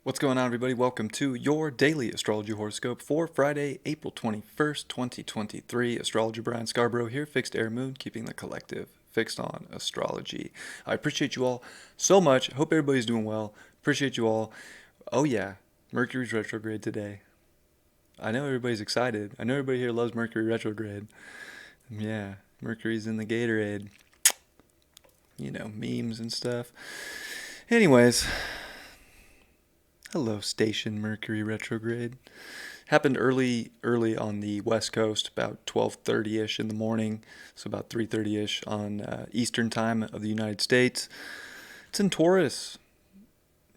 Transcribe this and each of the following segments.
What's going on, everybody? Welcome to your daily astrology horoscope for Friday, April 21st, 2023. Astrologer Brian Scarborough here, fixed air moon, keeping the collective fixed on astrology. I appreciate you all so much. Hope everybody's doing well. Appreciate you all. Oh, yeah, Mercury's retrograde today. I know everybody's excited. I know everybody here loves Mercury retrograde. Yeah, Mercury's in the Gatorade. Memes and stuff. Anyways, hello, Station Mercury retrograde. Happened early on the West Coast, about 12:30ish in the morning, so about 3:30ish on Eastern time of the United States. It's in Taurus.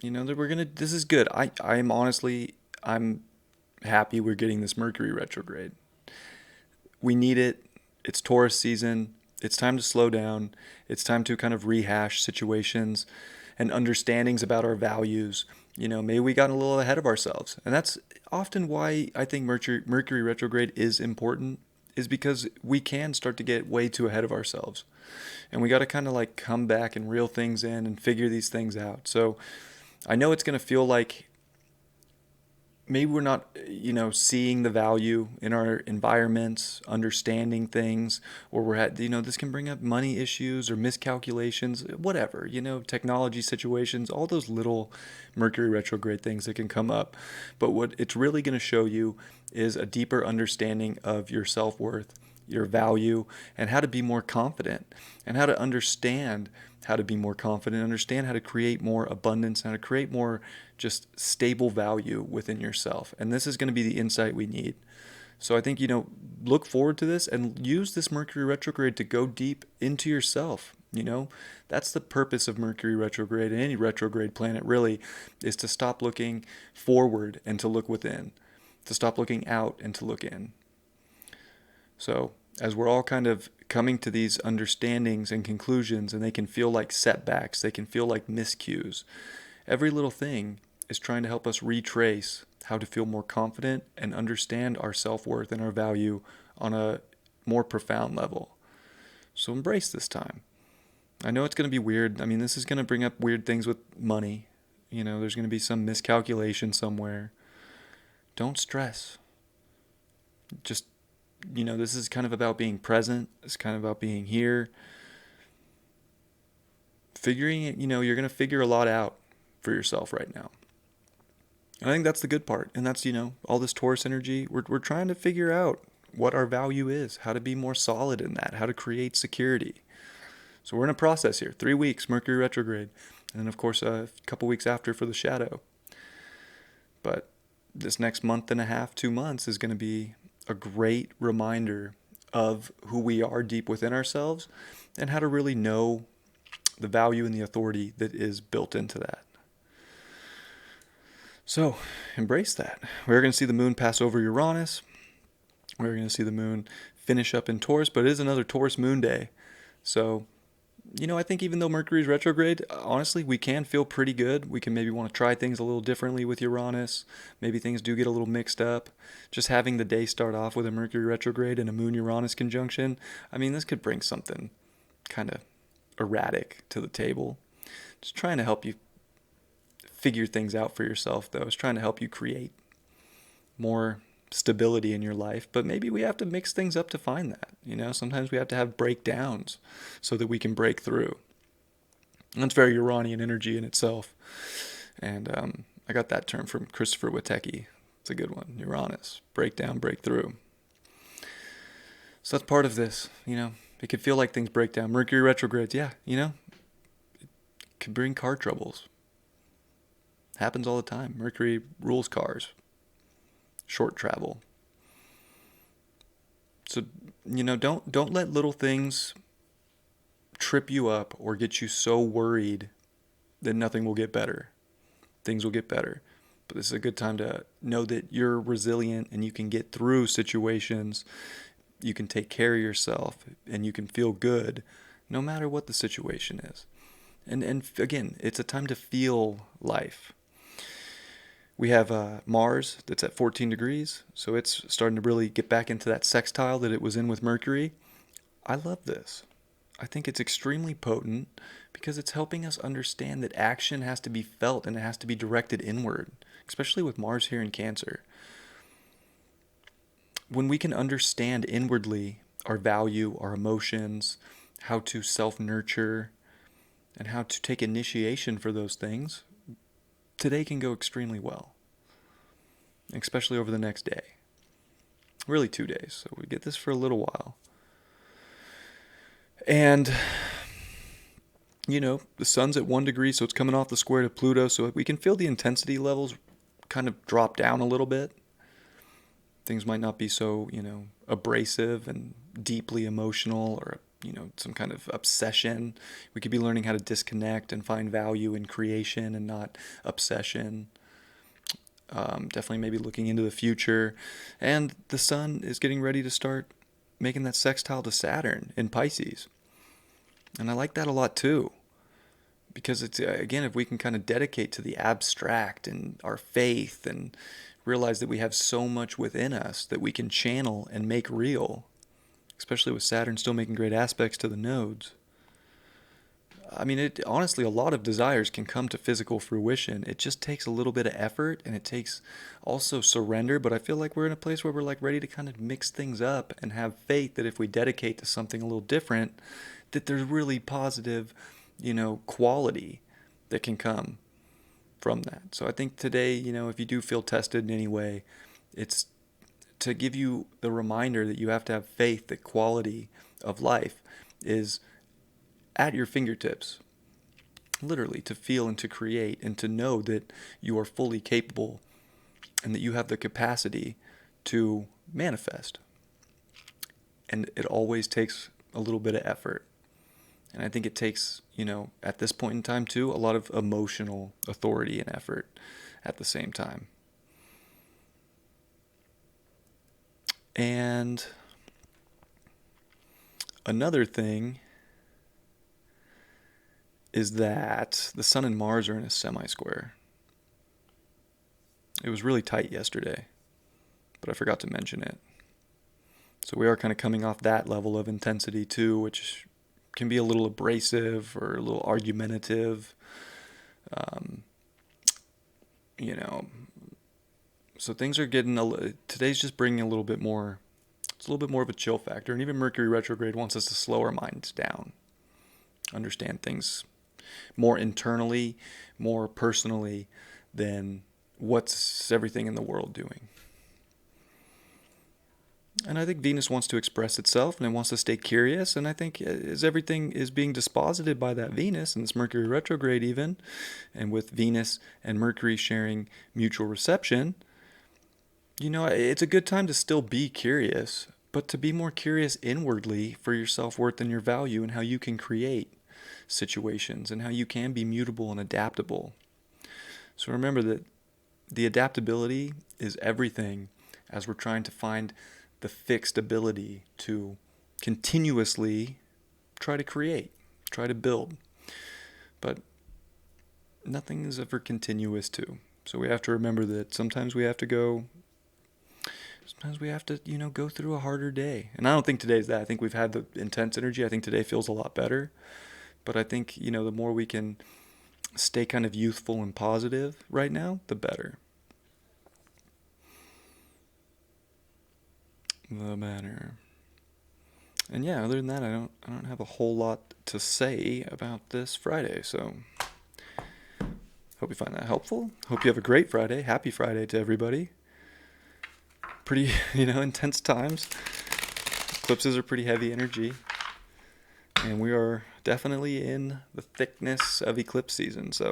That we're gonna. This is good. I'm honestly, I'm happy we're getting this Mercury retrograde. We need it. It's Taurus season. It's time to slow down. It's time to kind of rehash situations and understandings about our values. Maybe we got a little ahead of ourselves. And that's often why I think Mercury retrograde is important, is because we can start to get way too ahead of ourselves. And we got to kind of like come back and reel things in and figure these things out. So I know it's going to feel like maybe we're not, seeing the value in our environments, understanding things, or this can bring up money issues or miscalculations, whatever, technology situations, all those little Mercury retrograde things that can come up. But what it's really going to show you is a deeper understanding of your self-worth, your value, and how to be more confident, and how to understand how to be more confident, understand how to create more abundance, how to create more just stable value within yourself. And this is going to be the insight we need. So I think, look forward to this and use this Mercury retrograde to go deep into yourself. That's the purpose of Mercury retrograde, and any retrograde planet really, is to stop looking forward and to look within, to stop looking out and to look in. So as we're all kind of coming to these understandings and conclusions, and they can feel like setbacks, they can feel like miscues, every little thing is trying to help us retrace how to feel more confident and understand our self-worth and our value on a more profound level. So embrace this time. I know it's going to be weird. I mean, this is going to bring up weird things with money. There's going to be some miscalculation somewhere. Don't stress. Just, this is kind of about being present. It's kind of about being here. Figuring it, you're going to figure a lot out for yourself right now. And I think that's the good part. And that's, all this Taurus energy, we're trying to figure out what our value is, how to be more solid in that, how to create security. So we're in a process here. 3 weeks, Mercury retrograde. And then, of course, a couple weeks after for the shadow. But this next month and a half, 2 months is going to be a great reminder of who we are deep within ourselves and how to really know the value and the authority that is built into that. So embrace that. We're going to see the moon pass over Uranus. We're going to see the moon finish up in Taurus, but it is another Taurus moon day. So, I think even though Mercury's retrograde, honestly, we can feel pretty good. We can maybe want to try things a little differently with Uranus. Maybe things do get a little mixed up. Just having the day start off with a Mercury retrograde and a Moon-Uranus conjunction, this could bring something kind of erratic to the table. Just trying to help you figure things out for yourself, though. It's trying to help you create more stability in your life, but maybe we have to mix things up to find that. Sometimes we have to have breakdowns so that we can break through. And that's very Uranian energy in itself. And I got that term from Christopher Witecki. It's a good one. Uranus, breakdown, breakthrough. So that's part of this. It could feel like things break down. Mercury retrogrades, yeah, it could bring car troubles. Happens all the time. Mercury rules cars. Short travel. So, don't let little things trip you up or get you so worried that nothing will get better. Things will get better. But this is a good time to know that you're resilient and you can get through situations. You can take care of yourself and you can feel good no matter what the situation is. And again, it's a time to feel life. We have Mars that's at 14 degrees, so it's starting to really get back into that sextile that it was in with Mercury. I love this. I think it's extremely potent because it's helping us understand that action has to be felt and it has to be directed inward, especially with Mars here in Cancer. When we can understand inwardly our value, our emotions, how to self-nurture, and how to take initiation for those things, today can go extremely well, especially over the next day. Really 2 days, so we get this for a little while. And, the sun's at 1 degree, so it's coming off the square to Pluto, so we can feel the intensity levels kind of drop down a little bit. Things might not be so, abrasive and deeply emotional or, some kind of obsession. We could be learning how to disconnect and find value in creation and not obsession. Definitely maybe looking into the future. And the sun is getting ready to start making that sextile to Saturn in Pisces. And I like that a lot too. Because it's, again, if we can kind of dedicate to the abstract and our faith and realize that we have so much within us that we can channel and make real, especially with Saturn still making great aspects to the nodes. I mean, honestly, a lot of desires can come to physical fruition. It just takes a little bit of effort, and it takes also surrender, but I feel like we're in a place where we're like ready to kind of mix things up and have faith that if we dedicate to something a little different, that there's really positive, quality that can come from that. So I think today, if you do feel tested in any way, it's to give you the reminder that you have to have faith that quality of life is at your fingertips, literally, to feel and to create and to know that you are fully capable and that you have the capacity to manifest. And it always takes a little bit of effort. And I think it takes, at this point in time too, a lot of emotional authority and effort at the same time. And another thing is that the Sun and Mars are in a semi-square. It was really tight yesterday, but I forgot to mention it. So we are kind of coming off that level of intensity too, which can be a little abrasive or a little argumentative. So things are getting today's just bringing a little bit more. It's a little bit more of a chill factor, and even Mercury retrograde wants us to slow our minds down, understand things more internally, more personally than what's everything in the world doing. And I think Venus wants to express itself and it wants to stay curious. And I think as everything is being disposited by that Venus, and it's Mercury retrograde even, and with Venus and Mercury sharing mutual reception, it's a good time to still be curious, but to be more curious inwardly for your self-worth and your value and how you can create situations and how you can be mutable and adaptable. So remember that the adaptability is everything as we're trying to find the fixed ability to continuously try to create, try to build. But nothing is ever continuous too. So we have to remember that sometimes we have to, go through a harder day. And I don't think today's that. I think we've had the intense energy. I think today feels a lot better. But I think, the more we can stay kind of youthful and positive right now, the better. The better. And yeah, other than that, I don't have a whole lot to say about this Friday. So hope you find that helpful. Hope you have a great Friday. Happy Friday to everybody. Pretty, intense times. Eclipses are pretty heavy energy. And we are definitely in the thickness of eclipse season. So,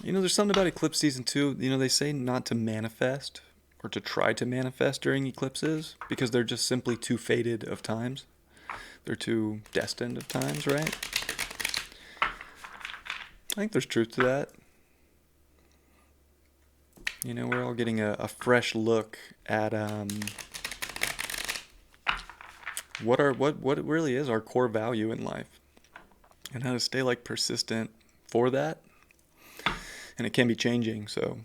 there's something about eclipse season too. They say not to manifest or to try to manifest during eclipses because they're just simply too fated of times. They're too destined of times, right? I think there's truth to that. We're all getting a fresh look at what really is our core value in life and how to stay persistent for that. And it can be changing, so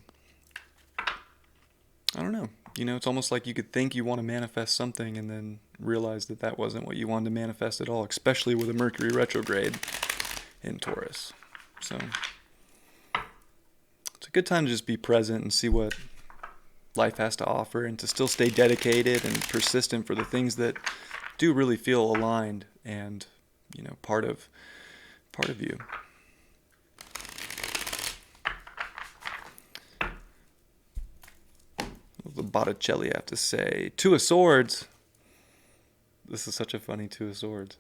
I don't know. It's almost like you could think you want to manifest something and then realize that that wasn't what you wanted to manifest at all, especially with a Mercury retrograde in Taurus. So it's a good time to just be present and see what life has to offer, and to still stay dedicated and persistent for the things that do really feel aligned and, part of you. What does the Botticelli have to say? Two of Swords. This is such a funny Two of Swords.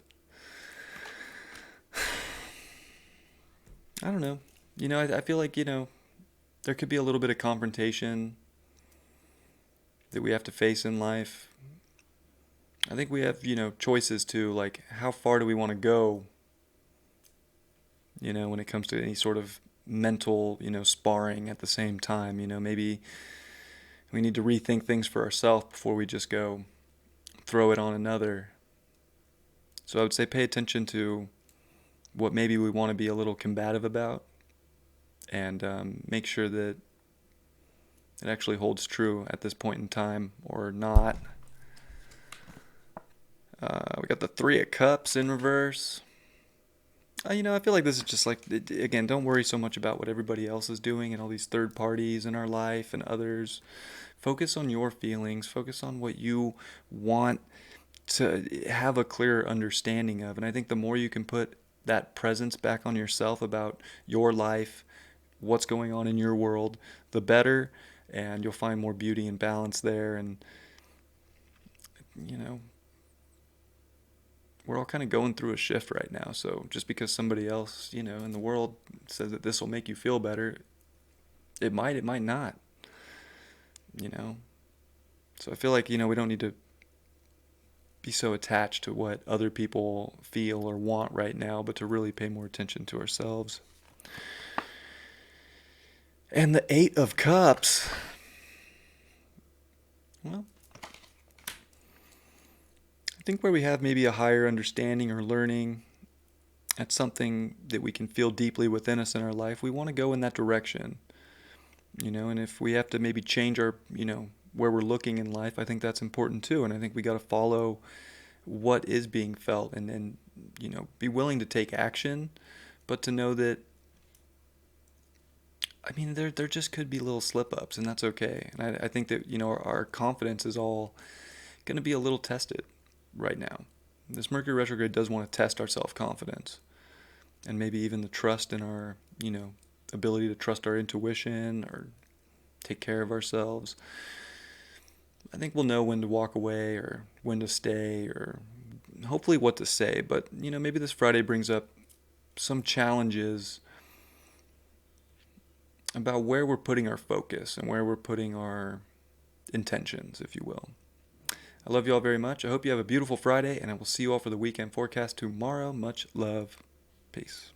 I don't know. I feel like, there could be a little bit of confrontation that we have to face in life. I think we have, choices to, like, how far do we want to go, when it comes to any sort of mental, sparring at the same time. Maybe we need to rethink things for ourselves before we just go throw it on another. So I would say pay attention to what maybe we want to be a little combative about, and make sure that it actually holds true at this point in time or not. We got the Three of Cups in reverse. I feel like this is just like, again, don't worry so much about what everybody else is doing and all these third parties in our life and others. Focus on your feelings. Focus on what you want to have a clearer understanding of. And I think the more you can put that presence back on yourself about your life, what's going on in your world, the better. And you'll find more beauty and balance there. And, we're all kind of going through a shift right now. So just because somebody else, in the world says that this will make you feel better, it might not, So I feel like, we don't need to be so attached to what other people feel or want right now, but to really pay more attention to ourselves. And the Eight of Cups. Well, I think where we have maybe a higher understanding or learning at something that we can feel deeply within us in our life, we want to go in that direction. And if we have to maybe change our, where we're looking in life, I think that's important too. And I think we got to follow what is being felt and be willing to take action, but to know that, there just could be little slip-ups, and that's okay. And I think that, our confidence is all going to be a little tested right now. This Mercury retrograde does want to test our self-confidence and maybe even the trust in our, ability to trust our intuition or take care of ourselves. I think we'll know when to walk away or when to stay or hopefully what to say. But, maybe this Friday brings up some challenges about where we're putting our focus and where we're putting our intentions, if you will. I love you all very much. I hope you have a beautiful Friday, and I will see you all for the weekend forecast tomorrow. Much love. Peace.